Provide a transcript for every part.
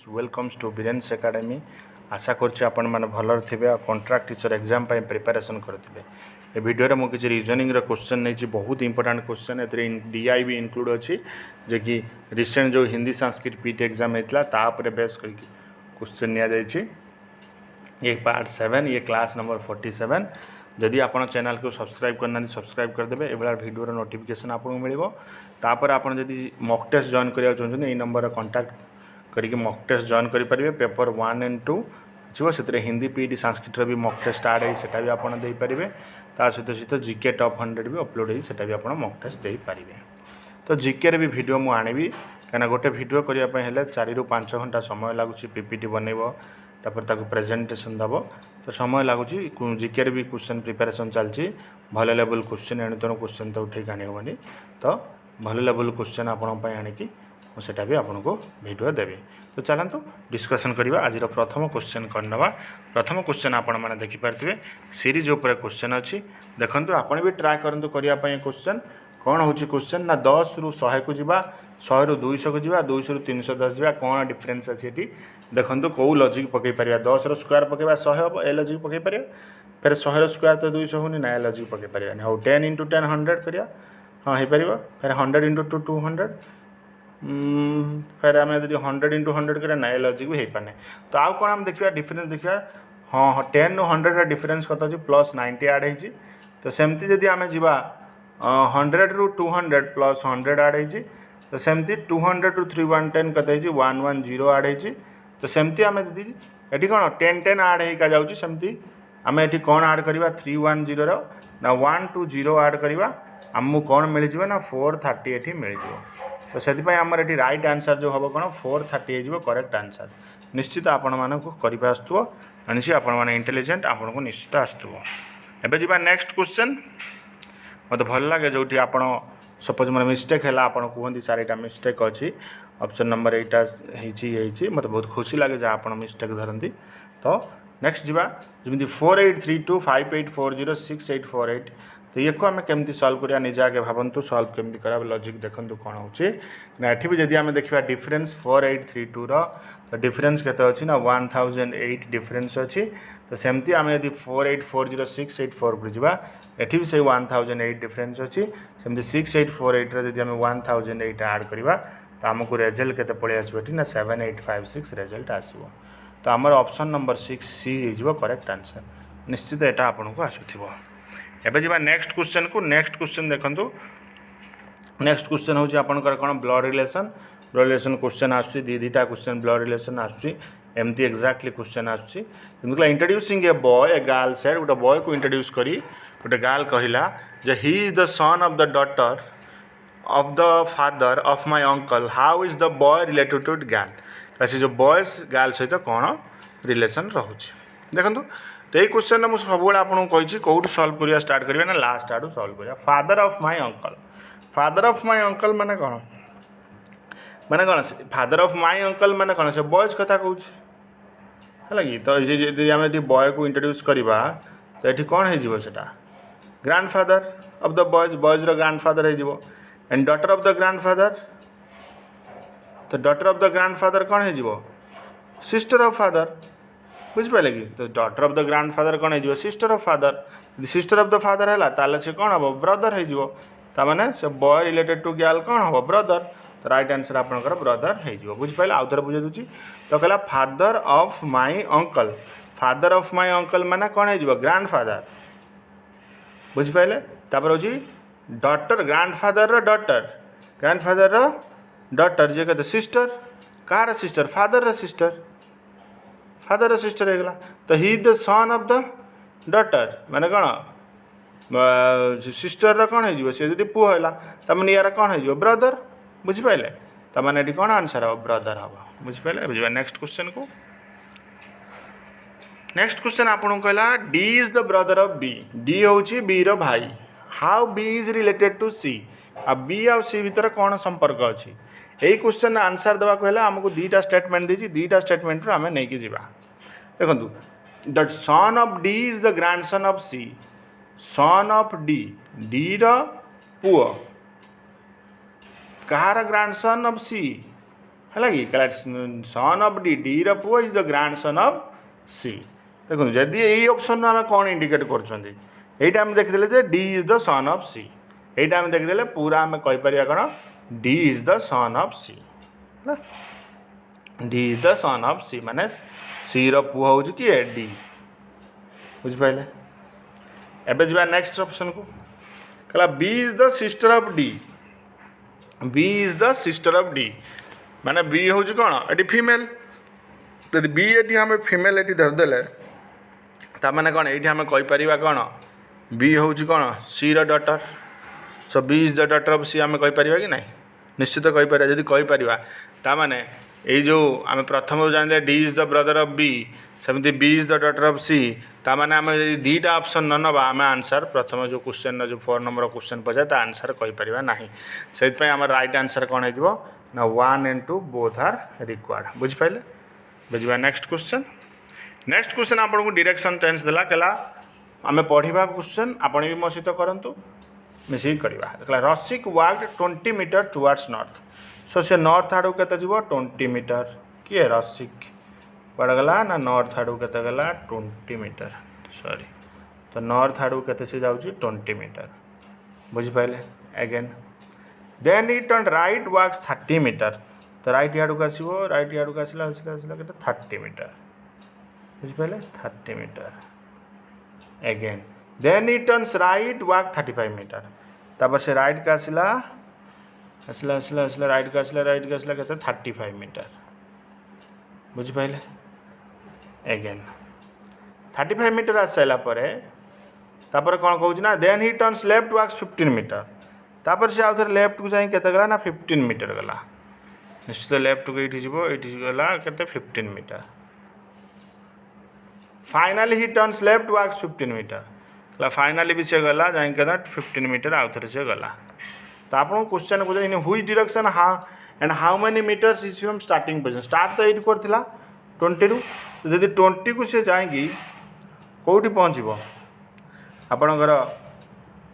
Welcomes to Biren's academy. आशा करछि आपण माने भलर थिबे आ कॉन्ट्रैक्ट टीचर एग्जाम पय प्रिपरेशन करथिबे। ए वीडियो रे मो किछि रीजनिंग रे क्वेश्चन नै छि, बहुत इंपोर्टेंट क्वेश्चन। एतरे डीआई भी इंक्लूड अछि जे कि रिसेंट जो हिंदी संस्कृत पीटी एग्जाम हेतला ता ऊपर बेस करके क्वेश्चन निया जाय छि। ये पार्ट 7, ये क्लास नंबर 47। जदि आपण चैनल को सब्सक्राइब करना सब्सक्राइब करदेवे। एभला वीडियो रो नोटिफिकेशन आपको मिलिबो। तापर आपण जदि मॉक टेस्ट जॉइन करिया चाहछन ए नंबर रे कांटेक्ट करके मॉक टेस्ट जॉइन करि परिबे। पेपर 1 एंड 2 छिवो सेतरे हिंदी पीटी संस्कृत रो भी मॉक टेस्ट स्टार्ट है, सेटा भी आपण देई परिबे। ता सहित जीके टॉप 100 भी अपलोड है, सेटा भी आपण मॉक टेस्ट देई परिबे। तो जीके रे भी वीडियो मु आनिबी, कना गोटे वीडियो करिया पय हेले 4 रु 5 घंटा समय लागुची। पीपीटी बनेबो, तापर ताको प्रेजेंटेशन दबो, तो समय लागुची। जीके रे भी क्वेश्चन प्रिपरेशन चलची। भल लेवल क्वेश्चन एणु तेणु क्वेश्चन तो उठे आनी होनी, तो भल लेवल क्वेश्चन आपण पय आनिकी सेटा भी आपन को वीडियो देबे। तो चलंतु डिस्कशन करिवा। आज प्रथम क्वेश्चन करनवा। प्रथम क्वेश्चन आपण माने देखि पारथिबे, सीरीज ऊपर क्वेश्चन अछि। देखंतु आपण भी ट्राई करंतु करिया पय क्वेश्चन कौन होची। क्वेश्चन ना 10 रु 100 को जिबा, 100 रु 200 को जिबा, 200 रु 310 जिबा, कौन डिफरेंस अछि एटी देखंतु। को लॉजिक पकई परिया, 10 रो स्क्वायर पकेबा 100 हो, ए लॉजिक पकई परिया। फिर 100 रो स्क्वायर तो 200 होनी ना, ए लॉजिक पकई परिया। हो 10 * 10 100 करिया, हां हे परिबा। फिर 100 * 2 200, फिर आम यदि 100 * 100 करें ना, लॉजिक भी हो पाने। तो आउ कौन आम देखा डिफरेंस देखा। हाँ 10 ରୁ 100 डिफरेंस कत अच्छी +90 आड हो। तो सेमती जदि आम जा 100 ରୁ 200 +100 आड हो, तो सेमती 200 ରୁ 310 कत 110 आड हो। तो सेमती आम जी ये कौन 10 10 आड होगा जाऊँगी, सेमती आम ये कौन आड करवा 310 ना 120 आड करवा, आमको कौन मिल जाए ना 430 ये मिल जाए। तो से आमर ये राइट आंसर जो हम कौन 430 हो करेक्ट आंसर। निश्चित आपण मानक करवा आसुव आनी आपण मैंने इंटेलिजेंट आपन को निश्चित आसुव। एबे जी नेक्स्ट क्वेश्चन। मत भल लगे जो आप सपोज मोर मिस्टेक है, आप कहते सार यहाँ मिस्टेक अच्छी, ऑप्शन नंबर एटा मत बहुत खुशी लगे जहाँ आप मिस्टेक धरती। तो नेक्स्ट जी जमी 4832 5840 6848। तो ये को आम केमती सॉल्व करिया निजे आगे भावतु सॉल्व केमती करा। लॉजिक देखंतु कौन होची ना। एठी भी जदि आम देखा डिफरेंस 4832 रो, तो डिफरेंस केते अछि ना 1008 डिफरेंस अछि। तो सेमती आम यदि 4840 684 पर जिबा, एठी भी से 1008 डिफरेंस अछि। सेमती 6848 रे जदि आम 1008 ऐड करिबा, तो आमको रिजल्ट केते पळे आसीबो एठी ना 7856 रिजल्ट आसीबो। तो आमर ऑप्शन नंबर 6 सी हो करेक्ट आंसर। निश्चित एटा आपन को आसुथिबो। एबे जी नेक्स्ट क्वेश्चन को। नेक्स्ट क्वेश्चन देखंतु। नेक्स्ट क्वेश्चन होची आपनकर कोन blood relation. Blood relation question आसुची, दीटा क्वेश्चन ब्लड रिलेशन आसुची। एमती एक्जाक्टली क्वेश्चन आसुची। मतलब introducing a boy a girl said, गोटे बॉय को इंट्रोड्यूस करी गोटे गर्ल कहिला जे he is the son of the daughter of the father of my uncle, how is the boy related to girl. कैसे जो बॉयज गर्ल सहित कौन रिलेशन रोचे देखो। तो ये क्वेश्चन मुझे सब आपको कही कौटू सल्व करिया स्टार्ट करिया ना लास्ट आड़ू सल्व करिया। Father of my uncle, father of my uncle माने कौन, माने कौन फादर ऑफ माय अंकल माने कौन से बॉयज कथा कहूँ है कि। तो ये आम बॉय को इंट्रोड्यूस करवा, तो ये कौन होटा grandfather of the boys, boys रो ग्रांडफादर हो। And daughter of the grandfather, तो डॉटर ऑफ द ग्रांडफादर कौन हो सिस्टर ऑफ फादर, बुझिपारे कि। तो डॉटर ऑफ द ग्रांडफादर कौन हो sister of father. Sister of the father है ताले से कौन हम ब्रदर हो माने से बॉय रिलेटेड टू गर्ल कौन हम ब्रदर। तो राइट आंसर आपनकर ब्रदर हो। बुझिपारे आउ थे बुझे दूची। तो कहला father of my uncle, father of my uncle माने कौन हो ग्रांडफादर, बुझिपारे। तापर होची डॉटर ग्रांडफादर रो डॉटर, ग्रांडफादर रो डॉटर जे कहते सिस्टर, कार सिस्टर फादर रो सिस्टर, फादर रो सिस्टर हो गला। तो he the son of the daughter माने कौन सिस्टर रो कौन हो सी यदि पुओ है तमें यार कौन हो ब्रदर, बुझिपारे। तो मैंने ये कौन आंसर हम ब्रदर हम, बुझिपारे। बुझा नेक्स्ट क्वेश्चन को। नेक्स्ट क्वेश्चन आपको कहला D is the brother of B, D हूँ बी रो भाई। How B is related to C, आ बी आ सी भितर कौन संपर्क अच्छी। यही क्वेश्चन आंसर देवा को आमको दुईटा स्टेटमेंट दी, दुईटा स्टेटमेंट आम नहीं जा देखो। The son of D is the grandson of C, son of D, D रो पुओ कहार ग्रांड सन ऑफ सी, है कि सन ऑफ डी रो is the grandson of C. देखो जदि यही ऑप्शन आम कौन इंडिकेट कर आम देखिले जे D is the son of C. यहीटा आम देखिले पूरा आम कहीपर कौन D is the son of C. D is the son of C माने सी रुआ हूँ किए डी। बुझिपारे एबे जा नेक्स्ट ऑप्शन को कहला B is the sister of D. B is the sister of D माने बी हूँ कौन ये फीमेल। यदि बी ये आम फीमेल ये धरदे ताने कौन ये आम कहीपर कौन बी हूँ कौन C daughter. So B is the daughter of C आम कहीपर कि नहीं निश्चित कहीपर। जदि कहीपर ताने ये जो आम प्रथम जानले D is the brother of B सेमती B is the daughter of C ताने आम दीटा ऑप्शन न नवा आम आंसर प्रथम जो क्वेश्चन जो 4 नंबर क्वेश्चन पचार ता आंसर कहीपर ना से आम राइट आंसर कौन हो ना 1 and 2 बोथ आर रिक्वायर्ड। बुझिपारे बुझा नेक्स्ट क्वेश्चन। नेक्स्ट क्वेश्चन आपको डायरेक्शन टेंस देला कहला आम पढ़ा क्वेश्चन आपण भी मो सहित करूँ मिसिक करवा। देखला रसिक वाक्ड 20 मीटर टुवर्ड्स नॉर्थ। सो से नॉर्थ आड़ू के 20 मीटर किए रसिक कड़े गला ना नॉर्थ आड़ू के गला 20 मीटर सॉरी तो नॉर्थ आड़ू के जाऊँ 20 मीटर। बुझिपारे again then he turn right walks 30 metre तो राइट आड़ू को आसो राइट आड़ू को आसला के 30 मीटर। बुझिपारे 30 metre again then he turns right walk 35 metre तापर से राइट का आसला आसला आसला आसला राइट का आसला के 35 मीटर। बुझिपारे अगेन 35 मीटर आस सारा तापर कौन कहूँ ना then he turns left walks 15 metre तापर से आउ थे लेफ्ट को जाए गला ना 15 मीटर गला निश्चित लेफ्ट को ये गला के 15 metre. Finally he turns left walks 15 metre finally भी से गला जाए 15 मीटर आउ थे से गला। तो आप क्वेश्चन पूछे in which direction and how many metres is from starting position start तो 8 करथिला 20 रु तो जदि 20 को से जाएगी कौटी पहुँचब आपणकर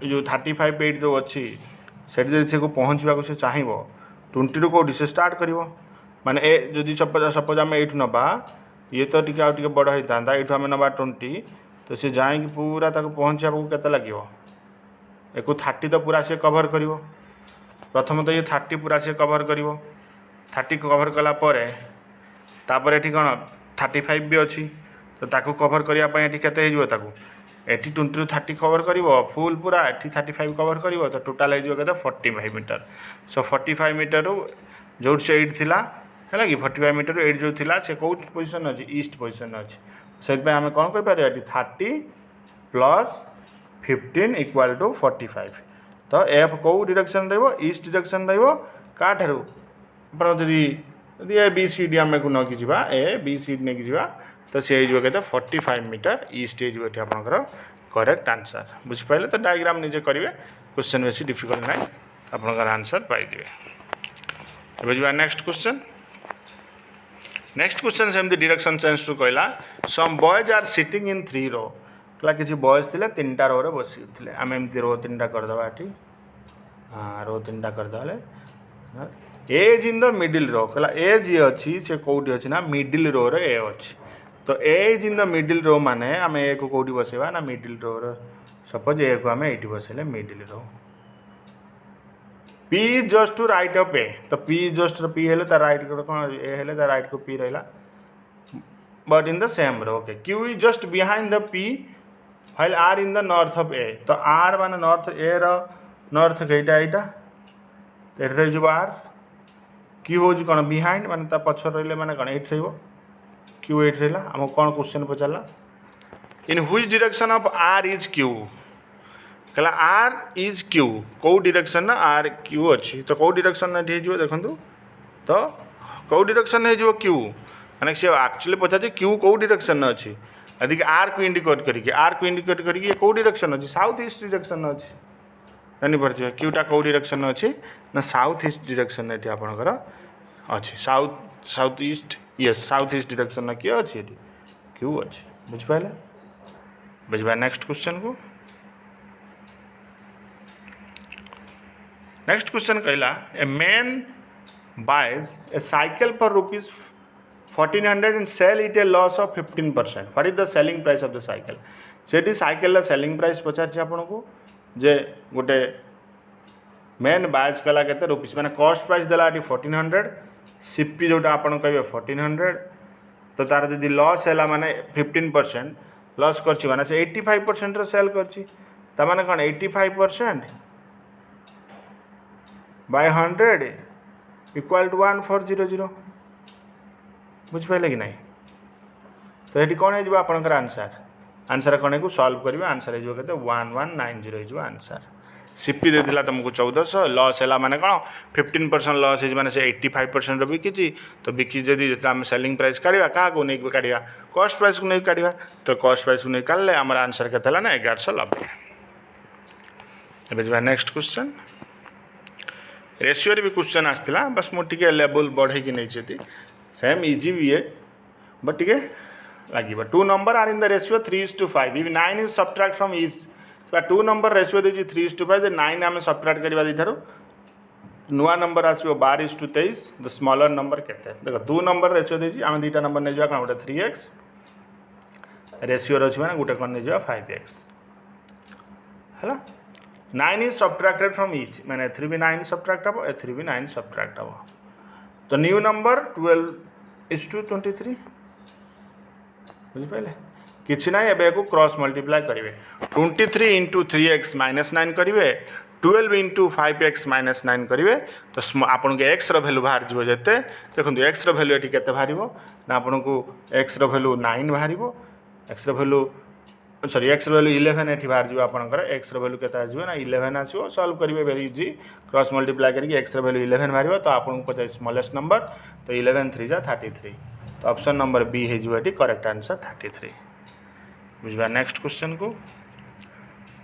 जो 35 8 जो अच्छी से पहुँचवा से चाहब 20 रु कौटी से स्टार्ट कर माने ए जदि सपोज आम ये नवा ये तो टी आउ बड़ होता ये आम नवा 20 तो सी जाए पूरा तक पहुँचा के लगे एक 30 तो पूरा से कवर कर प्रथम तो ये 30 पूरा से कवर कर 30 कवर कलापर तापर ये कौन 35 भी अच्छी तो ताकू कवर करने ये 20 रु 30 कवर कर फुल पूरा ये 35 कवर कर तो टोटाल हो 45 मीटर। सो 45 मीटर जो से 8 थिला है कि 45 मीटर 8 जो थिला से कौ पोजिशन अच्छी ईस्ट पोजिशन अच्छी से आम कौन कहीपर 30 प्लस 15 इक्वाल टू 45 तो एफ कौ डिरेक्शन ईस्ट डिरेक्शन क्या ए बी सी डी आम को नकी जा ए बी सी डी नहीं जा तो सी हो 45 मीटर ईस्ट हो आपंकर करेक्ट आंसर। बुझिपारे तो डायग्राम निजे करेंगे क्वेश्चन बेसी डिफिकल्ट ना आपंकर आंसर पाइबे। बुझा नेक्स्ट क्वेश्चन। नेक्स्ट क्वेश्चन सेमती डिरेक्शन चेंज टू कहला some boys are sitting in 3 row कहला किसी बॉयज थे 3टा रो रे बसी थे आम एमती रो 3टा करदे ये हाँ रो 3टा करदे एज इन द मिडिल रो कहला एज ये अच्छी से कौटी अच्छी ना मिडिल रो रे ए अच्छी तो एज इन द मिडिल रो माने आम ए को कौटी बसेबा ना मिडिल रो सपोज ए को आम ये बसैले middle row P just to right of A तो P जस्ट पी है राइट कौन ए है राइट को P रहा but in the same row okay Q is just behind the P while R in the north of A तो R माने north ए north कईटा यहाँ तो ये रही R Q हूँ कौन बिहाइंड माने पछर रही माने कौन ये Q ये रहा आम कौन क्वेश्चन पचारा in which direction of R is Q कहला R इज Q कौ डायरेक्शन ना R Q अच्छी तो कौ डायरेक्शन हो देखो तो कौ डायरेक्शन हो Q माने सी एक्चुअली पचार Q कौ डायरेक्शन अच्छी यदि R को इंडिकेट करके कौ डायरेक्शन अच्छी साउथ ईस्ट डायरेक्शन अच्छी जानीपे Qटा कौ डायरेक्शन अच्छी ना साउथ ईस्ट डायरेक्शन ये आपंकर अच्छी south east yes south east direction किए अच्छी ये Q अच्छी। बुझिपारे बुझा नेक्स्ट क्वेश्चन को। नेक्स्ट क्वेश्चन कहला a man buys a cycle for rupees 1400 and sell it a loss of 15%. What is the selling price of the cycle? सेठी cycle selling price पचार आपन को जे गोटे मेन बायज कला के रुपीस मैंने कॉस्ट प्राइस देला 1400 सीपी जोटा आपन कहे 1400 तो तार यदि लॉस है माने 15% लॉस करछि माने से 85% रो सेल करछि ता माने कोन 85% बाय 100 इक्वल टू 1400 बुझ पाइले कि नहीं तो ये कौन है आपंकर आंसर आंसर कौन को सॉल्व करेंगे आंसर है कहते 1190 हो आंसर सीपी देला तुमको 1400 लॉस है माने कौन 15% लॉस है माने से 85% बिकी तो बिकी जदि आम सेलिंग प्राइस काढ़ा क्या नहीं काढ़ा कॉस्ट प्राइस को नहीं काढ़ा तो कॉस्ट प्राइस को नहीं काढ़ले आम आंसर के ना 1190 ए नेक्स्ट क्वेश्चन रेशियो भी क्वेश्चन आसाला बस मुझे लेवल बढ़े कि नहीं सेम इजी भी है बट टे लगे 2 number are in the ratio 3:5 if 9 is subtract from each 2 number ratio देखिए 3:5 9 आम सब्ट्राक्ट करवा दीठार नुआ नंबर आसो 12:23 द स्मॉलर नंबर केते देख 2 नंबर रेशियो देखिए आम 2टा नंबर नहीं जावा गोटे 3x रेशियो अच्छे मैंने गोटे कौन नहीं जावा 5x है 9 is subtracted from each मैंने 3 भी 9 सब्ट्राक्ट हम 3 भी 9 सब्ट्राक्ट हम तो न्यू नंबर 12:23 बुझिपारे किसी ना एबे को क्रॉस मल्टीप्लाई करेंगे 23 इंटू 3x -9 करेंगे 12 इंटू 5x -9 करेंगे तो आपन के x रो वैल्यू बाहर जीवो जते देखो x रो वैल्यू एटी केते बाहरिबो ना आपन को x रो वैल्यू 9 बाहरिबो x रो वैल्यू सॉरी x रो वैल्यू 11 एटी बाहर जीवो आपनकर x रो वैल्यू केते आजीवो ना 11 आसीबो सॉल्व करेंगे वेरी इजी क्रॉस मल्टीप्लाई करके x रो वैल्यू 11 बाहरिबो तो आपन को पचास स्मॉलेस्ट नंबर तो 11 3 जा 33 तो ऑप्शन नंबर बी है जो एटी करेक्ट आंसर 33 बुझा नेक्स्ट क्वेश्चन को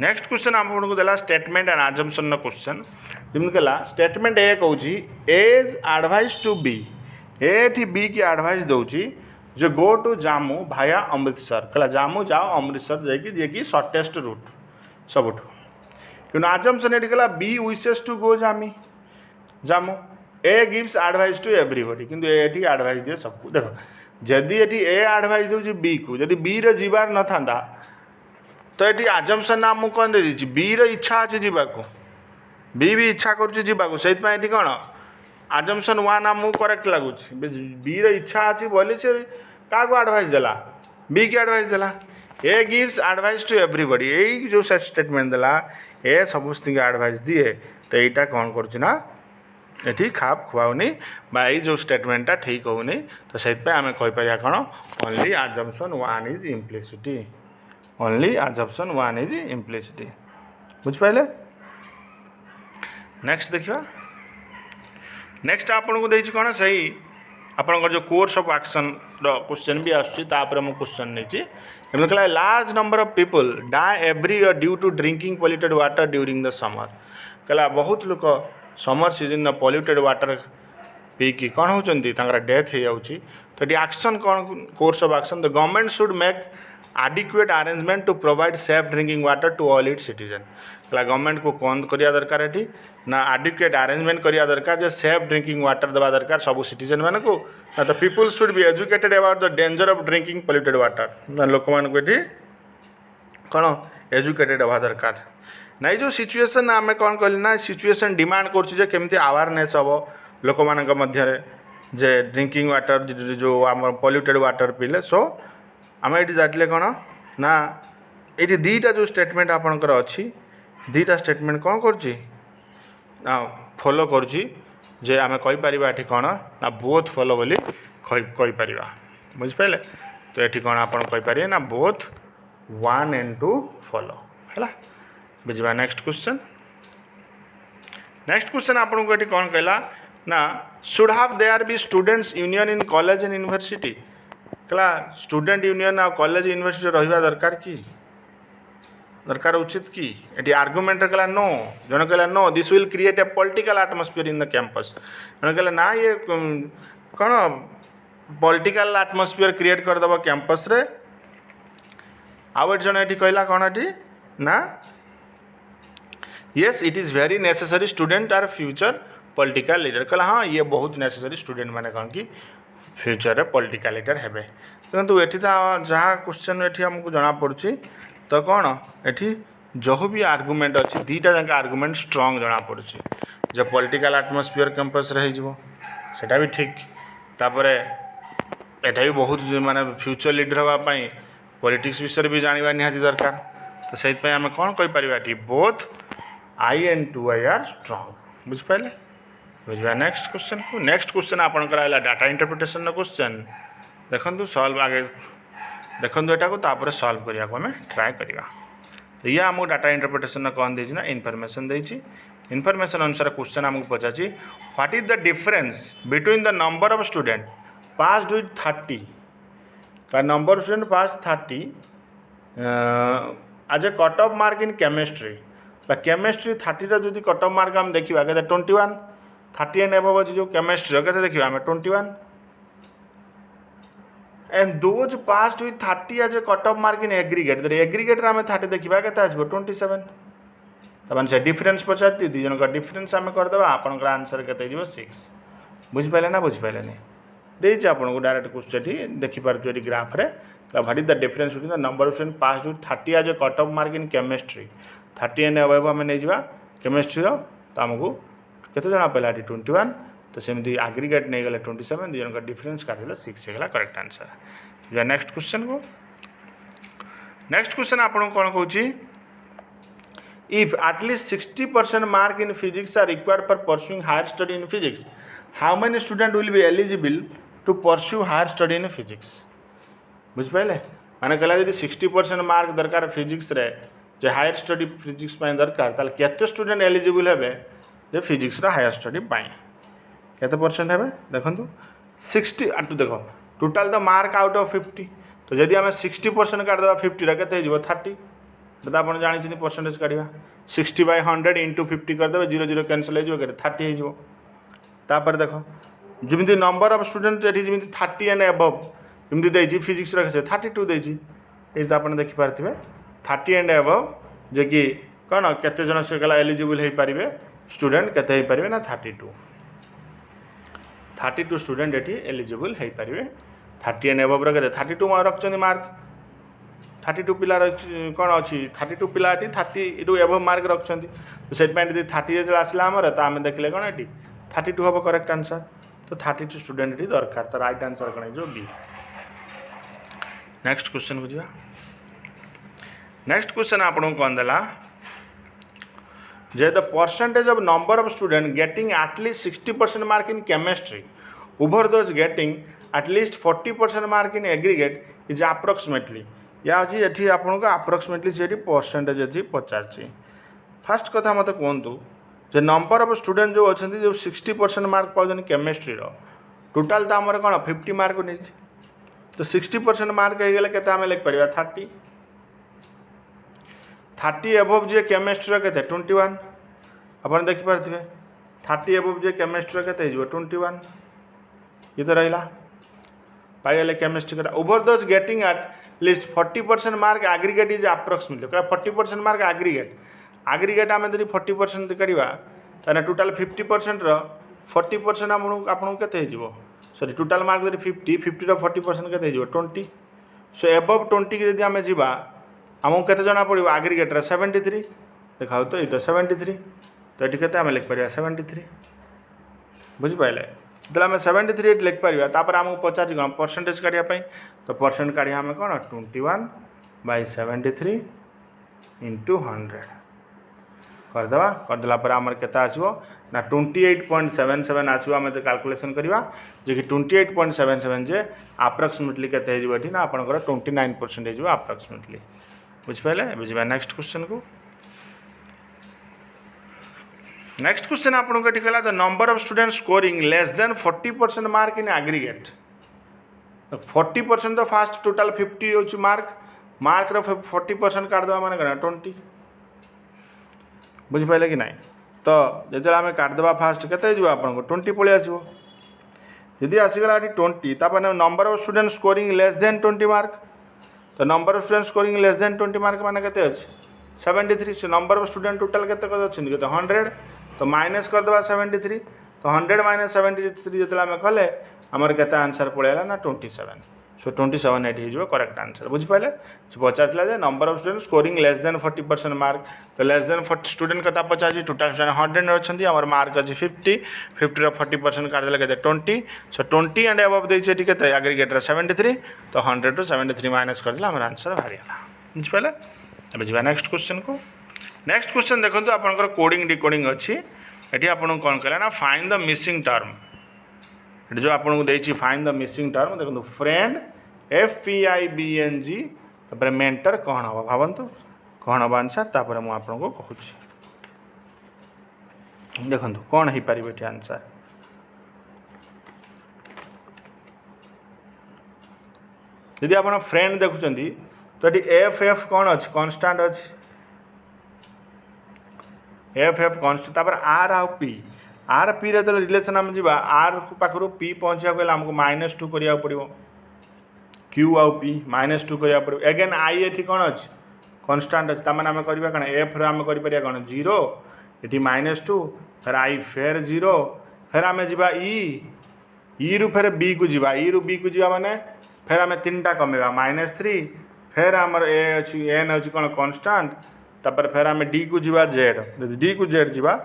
नेक्स्ट क्वेश्चन आपको देला स्टेटमेंट एंड अजम्पशन नो क्वेश्चन जमी कहला स्टेटमेंट ए कहूँ एज एडवाइस टू बी एठी बी की एडवाइस दौची जो गो टू जामू भाया अमृतसर कहला जामू जाओ अमृतसर जाकि शॉर्टेस्ट रूट सबुठ कि अजम्पशन ये कहला बी विशेस टू गो जामू A gives advice to everybody किंतु एठी एडवाइस दिए सबको देखो जदि एठी ए एडवाइस दूसरी बी को जदि बी रे जीवार न था तो ये अजम्पशन नाम मुझे कौन दे दी बी रो इच्छा अच्छे जावाक बी भी इच्छा करूँ से कौन अजम्पशन 1 आम करेक्ट लगुच बी रो इच्छा अच्छी बोली से क्या एडवाइस देला बी की एडवाइस देला A gives advice to everybody यही जो स्टेटमेंट देला ए समस्त एडवाइस दिए तो यहाँ कौन करुना ये खाप खुआनी यही जो स्टेटमेंटा ठीक होनी तो से आम कहीपर कौन only assumption 1 is implicit only assumption 1 is implicit बुझिपारे नेक्स्ट देखा नेक्स्ट आपन को देछि कौन सही आपन जो कोर्स ऑफ एक्शन क्वेश्चन भी आसपर मुझे क्वेश्चन नहीं कहला large number of people die every year due to drinking polluted water during the summer कहला बहुत लोग समर सीजन पॉल्यूटेड वाटर पीकी कौन होती डेथ हो जाऊँगी तो ये एक्शन कौन course of action the government should make adequate arrangement to provide safe drinking water to all its citizen कहला गवर्नमेंट को कौन करिया दरकार है ना adequate arrangement करिया दरकार जे सेफ ड्रिंकिंग वाटर देवा दरकार सब सिटीजन मान को ना तो people should be educated about the danger of drinking polluted water ना लोक मान को ये कौन एजुकेटेड हवा दरकार ना जो सिचुएशन आम कौन कहली ना सिचुएशन डिमांड करमती अवेयरनेस हम लोक मान मध्य जे ड्रिंकिंग वाटर जो आम पॉल्यूटेड वाटर पीले सो आम ये जाटिले कौन ना ये दीटा जो स्टेटमेंट आपणकर अच्छी दीटा स्टेटमेंट कौन कर फॉलो करे आम कहीपर ये कौन ना बोथ फॉलो बोली कहीपर बुझिपारे तो ये कौन आप कहीपर ना बोथ 1 and 2 फॉलो है बुझा नेक्स्ट क्वेश्चन आपको ये कौन कहला ना should have there be students union in college and university कहला स्टूडेंट यूनियन आ कॉलेज यूनिवर्सिटी रहा दरकार कि दरकार उचित कि ये आर्गुमेंट कहला नो जन कहला no this will create a political atmosphere in the campus जन कहला ना ये कौन पॉलिटिकल एटमॉस्फेयर क्रिएट करदेव कैंपस रे आउ जन ये कहला कौन ये ना yes it is very necessary student are future political leader कहला हाँ ये बहुत नेसेसरी स्टूडेंट मैंने कौन कि फ्यूचर में पॉलिटिकल लीडर हेबे देखो ये जहाँ क्वेश्चन ये आमको जना पड़ी तो कौन ये जो भी आर्गुमेंट अच्छी दीटा जाक आर्गुमेंट स्ट्रंग जना पड़ी जो पॉलिटिकल एटमॉस्फेयर कैंपस सेटा भी ठीक तापर एटा भी बहुत माने फ्यूचर लीडर होगापाई पॉलिटिक्स विषय भी जानवा निहाती दरकार तो से आम कौन कहीपर both I and two I are strong बुझिपारे बुझा नेक्स्ट क्वेश्चन आपंकर आला डाटा इंटरप्रिटेशन क्वेश्चन देखु सॉल्व आगे देखु यहाँ को तापर सॉल्व करने को आम ट्राए करवा तो ये आमको डाटा इंटरप्रिटेशन कौन देना इनफॉरमेशन देती इनफॉरमेशन अनुसार क्वेश्चन आमको पचार what is the difference between the number of student passed with 30 का number of student passed 30 as a cut off mark in chemistry chemistry 30 जो कट ऑफ मार्क आम देखा के 21 30 एंड एबव अच्छी जो केमिस्ट्री के देखा आम 21 and those passed with 30 as a cut off mark in aggregate aggregate आम 30 देखा के 27 तब से डिफरेन्स पचारती दुई जन का डिफरेन्स आम करदे आपंकर आंसर के 6 बुझिपारे ना बुझिपारे नहीं देती आपको डायरेक्ट क्वेश्चन देखिपे ग्राफ रे what is the difference between the number of student pass with 30 as a cut off mark in chemistry 30 and above आम नहीं जा केमिस्ट्री तो आमको केते जना पहला 21 तो सेमती एग्रीगेट नहीं गले 27 दुई जन का डिफरेंस काटिले 6 होगा करेक्ट आंसर या नेक्स्ट क्वेश्चन आपको कौन कहूँ if at least 60% mark in physics are required for pursuing higher study in physics how many student will be eligible to pursue higher study in physics बुझिपारे माने कहला यदि 60% मार्क दरकार फिजिक्स रे जो हायर स्टडी फिजिक्स दरकार ताल केते स्टूडेंट एलिजिबल हेबे जे फिजिक्स रा हायर स्टडी पाई केते परसेंट हेबे देखंतु 60 आटू देखो total the mark out of 50 तो जदि आम 60% काट देबा 50 रा केते हो 30 तो आप जानते परसेंटेज काढ़ा 60/100 इंटू 50 करदे 0 0 कैनसल हो 30 हो तापर देख जमी नंबर ऑफ स्टूडेंट ये 30 एंड एबव जमी देखिए फिजिक्स रखे 32 देती ये आप देखिपारे 30 एंड एबव जे कि कौन केते जन से गला एलिजिबल हो पारे स्टूडेंट केते हो पारे ना 32 स्टूडेंट ये एलिजिबल हो पारे 30 एंड एबव रे 32 रखते मार्क 32 पिला कौन अच्छी 32 पिला 30 रु एबव मार्क रखते तो से 30 जो आसला आमर तो आम देखले कौन ये 32 हम करेक्ट आंसर तो 32 स्टूडेंट ये दरकार तो राइट आंसर कौन जो बी नेक्स्ट क्वेश्चन को जा नेक्स्ट क्वेश्चन आपको कौन देला जे the percentage of number of student getting at least 60% mark in chemistry over those getting at least 40% mark in aggregate is approximately या अच्छी ये आपको अप्रोक्सीमेटली से परसेंटेज ये पचार फास्ट कथा मत कहतु जे नंबर ऑफ स्टूडेंट जो अच्छा जो 60% मार्क पाँच केमिस्ट्री टोटाल तो आमर कौन 50 मार्क नहीं तो 60% मार्क हो गले के लिखिपर 30 एबव जे केमिस्ट्री के 21 आप देखिपे 30 एबव जे केमिस्ट्री के 21 ये तो रहा पाइले केमिस्ट्री का over those getting at least 40% mark aggregate is approximately 40% mark aggregate आम यदि 40% करवा ताने टोटाल 50% 40% आपको केते हो सॉरी टोटाल मार्क यदि 50 रो 40% केते हो 20 सो एबव 20 की यदि आम जा आमको केते जना पड़ो एग्रीगेट 73 देखा तो ये तो 73 तो ये केते आम लिखिपर 73 बुझिपारे जो आम 73 लिखिपर तापर आमको पचार कौन परसेंटेज काढ़ापी तो परसेंट काढ़ा आम कौन 21/73 इंटू 100 करदेवा करदेला आमर केते आसो ना 28.77 आसो आम कैलकुलेशन करवा जे कि 28.77 जे अप्रोक्सीमेटली केते हो ना आपंकर 29% हो अप्रोक्सीमेटली बुझिपारे बुझा नेक्स्ट क्वेश्चन को नेक्स्ट क्वेश्चन आपको ये कहला the number of student scoring less than 40% mark in aggregate 40% तो फास्ट टोटाल 50 हो मार्क रो 40% काटदेवा माने कौन 20 बुझिपारे कि ना तो जो आम काटदेवा फास्ट के आपको 20 पलि आसो जदि आसीगला 20 तापर number of student scoring less than 20 mark तो number of student scoring less than 20 mark माने केते अछि 73 से नंबर ऑफ स्टूडेंट टोटाल केते अच्छे 100 तो माइनस करदेवा 73 तो 100 - 73 जो आम कले आमर के आंसर पड़ेगा ना 27 सो 27 एट हो करेक्ट आंसर बुझिपारे पचार जे number of student scoring less than 40% mark तो लेस देन 40 स्टूडेंट कथा पचार टोटाल स्टूडेंट 100 अच्छी आम मार्क अच्छी 50 50 40% काटिदेले के 20 सो 20 एंड अबव देखिए के एग्रीगेटर 73 तो 100 ରୁ 73 माइनस करदेले आम आंसर बाहरीगला बुझिपारे अब जी नेक्स्ट क्वेश्चन को नेक्स्ट क्वेश्चन देखो आपंकर कोडिंग डिकोडिंग अच्छी ये आपको कौन कहला ना फाइंड द मिसिंग टर्म ये जो आपको देती फाइंड द मिसिंग टर्म देखो फ्रेंड FEIBNG तापर मेंटर कौन हम भावतु कौन हम आंसर तापर मुझे आपको कहूँ देखो कौन हो पार ये आंसर यदि आप फ्रेंड देखुं तो ये FF कौन अच्छी कन्स्टांट अच्छी FF कन्स्टांट तापर R आउ P आर पी रे रिलेसन आम जा आर पाखु पी पहुँचा गले आमको -2 करा पड़ो क्यू आउ पी -2 करा पड़ो एगेन आई ये कौन अच्छी कन्स्टांट अच्छी तार आम करवा कौन एफ रो आम कर कौन 0 ये -2 फिर आई फेर 0 फिर आम जा ई रु फिर बी को जा ई रु बी को जा माने फिर आम 3टा कमेवा -3 फिर आमर ए अच्छी एन अच्छी कौन कन्स्टांट तापर फिर आम डी को जा जेड डी को जेड जा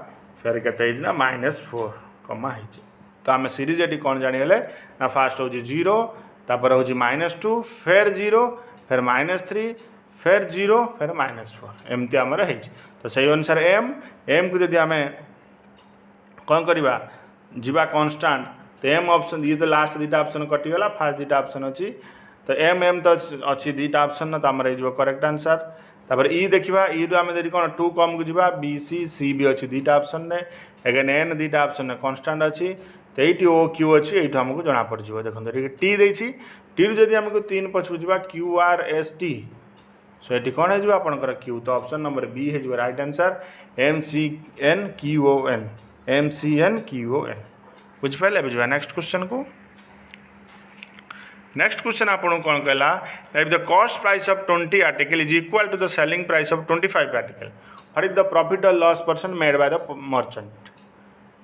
फिर के ना -4 कमा हो तो आम सीरीज ये कौन जानीगले ना फास्ट हूँ 0 तापर हूँ -2 फिर 0 फिर -3 फिर 0 फिर -4 एमती आमर है तो सही अनुसार एम एम को जब आम कौन करवा जीवा कन्स्टांट तो एम ऑप्शन ये तो लास्ट 2टा ऑप्शन कटिगला फास्ट 2टा ऑप्शन अच्छी तो एम एम तो अच्छी 2टा ऑप्शन ना तो आमर हो करेक्ट आंसर तापर ई देखा ई रु आम यदि कौन 2 कम को जा बी सी सी भी अच्छी 2टा ऑप्शन ने एगेन एन 2टा ऑप्शन ने कन्स्टांट अच्छी तो ये ओ क्यू अच्छी ये आमको जना पड़ जाए देखो टी देती टी रु जब आमको 3 पछू जा Q R S T so ये कौन हो आपंकर क्यू तो ऑप्शन नंबर बी हो राइट आंसर MCNQON MCNQON बुझिपारे बुझा नेक्स्ट क्वेश्चन को नेक्स्ट क्वेश्चन आपको कौन कहला if the cost price of 20 article is equal to the selling price of 25 article what is the profit और loss percent made by the merchant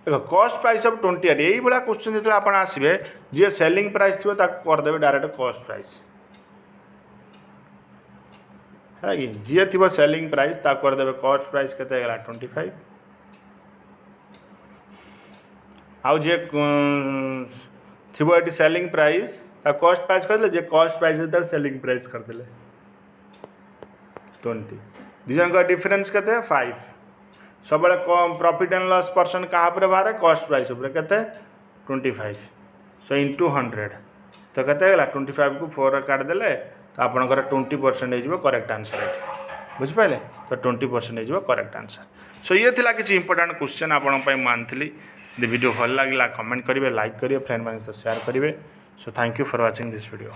देखो cost price of 20 यही भाया question जो आप आसवे जी selling price थी करदे डायरेक्ट कॉस्ट प्राइस है कि जी थी सेलिंग प्राइस करदे कॉस्ट प्राइस के 25 आउ जी थी ये सेलिंग प्राइस कॉस्ट प्राइस करदे जे कॉस्ट प्राइस सेलिंग प्राइस करदे 20 दिजन डिफरेन्स के 5 सब प्रॉफिट एंड लॉस परसेंट क्या बाहर कॉस्ट प्राइस के 25 सो इंटू 100 तो के 25 को 4 काटिदेले तो आपंकर 20% हो करेक्ट आंसर बुझिपारे तो 20% हो करेक्ट आंसर सो ये थिला किसी इंपोर्टेंट क्वेश्चन आपंपाई मानी यदि वीडियो भल लगे कमेंट करेंगे लाइक करेंगे फ्रेंड मैंने शेयर करेंगे so thank you for watching this video.